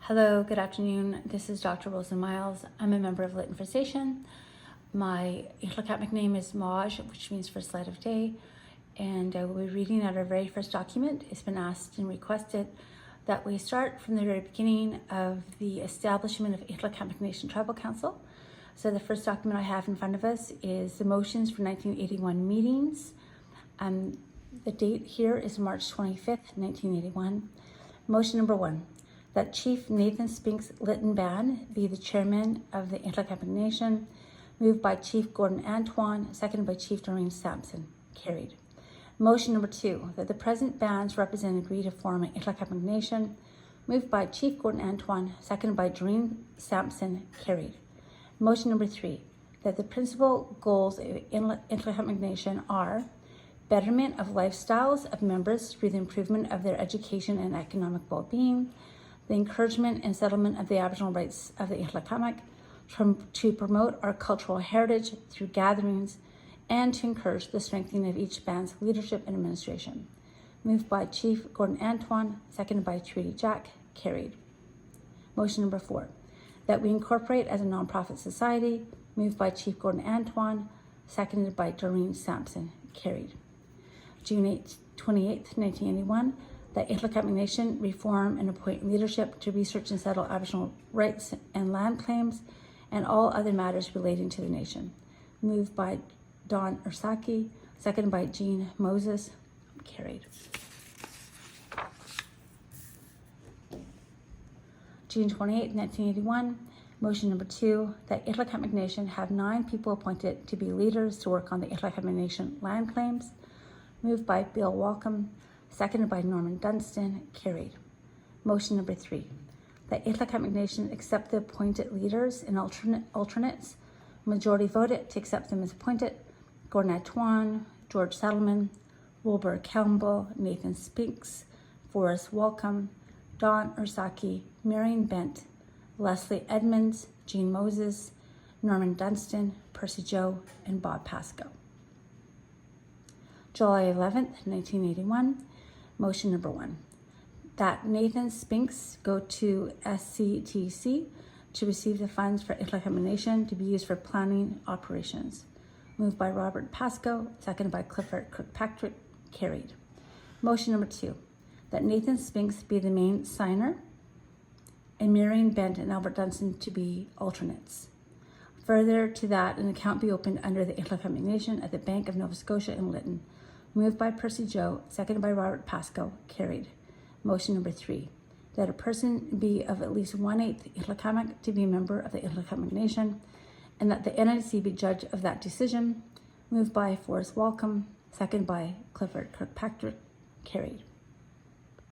Hello, good afternoon. This is Dr. Wilson Miles. I'm a member of Lytton First Nation. My Itlakatmik name is Maj, which means first light of day, and I will be reading out our very first document. It's been asked and requested that we start from the very beginning of the establishment of Itlakatmik Nation Tribal Council. So the first document I have in front of us is the motions for 1981 meetings. The date here is March 25th, 1981. Motion number 1. That Chief Nathan Spinks Lytton Ban be the chairman of the Itlakatmik Nation. Moved by Chief Gordon Antoine, seconded by Chief Doreen Sampson. Carried. Motion number 2, that the present bands represent agree to form an Itlakatmik Nation. Moved by Chief Gordon Antoine, seconded by Doreen Sampson. Carried. Motion number 3, that the principal goals of Itlakatmik Nation are betterment of lifestyles of members through the improvement of their education and economic well-being, the encouragement and settlement of the Aboriginal rights of the Itlakatmik, to promote our cultural heritage through gatherings, and to encourage the strengthening of each band's leadership and administration. Moved by Chief Gordon Antoine, seconded by Trudy Jack. Carried. Motion number 4, that we incorporate as a nonprofit society. Moved by Chief Gordon Antoine, seconded by Doreen Sampson. Carried. June 28th, 1981, that Itlakatmik Nation reform and appoint leadership to research and settle Aboriginal rights and land claims and all other matters relating to the nation. Moved by Don Ursaki, seconded by Jean Moses. Carried. June 28, 1981, motion number 2, that Itlakatmik Nation have 9 people appointed to be leaders to work on the Itlakatmik Nation land claims. Moved by Bill Walcom, seconded by Norman Dunstan. Carried. Motion number 3, that Itlakatmik Nation accept the appointed leaders and alternates. Majority voted to accept them as appointed. Gordon Antoine, George Settleman, Wilbur Campbell, Nathan Spinks, Forrest Walcom, Don Ursaki, Marion Bent, Leslie Edmonds, Jean Moses, Norman Dunstan, Percy Joe, and Bob Pascoe. July 11th, 1981, motion number 1, that Nathan Spinks go to SCTC to receive the funds for Itlakatmik Nation to be used for planning operations. Moved by Robert Pascoe, seconded by Clifford Kirkpatrick. Carried. Motion number 2, that Nathan Spinks be the main signer and Marion Bent and Albert Dunstan to be alternates. Further to that, an account be opened under the Itlakatmik Nation at the Bank of Nova Scotia in Lytton. Moved by Percy Joe, seconded by Robert Pascoe. Carried. Motion number 3, that a person be of at least 1/8 Itlakatmik to be a member of the Itlakatmik Nation, and that the NNTC be judge of that decision. Moved by Forrest Walcom, seconded by Clifford Kirkpatrick. Carried.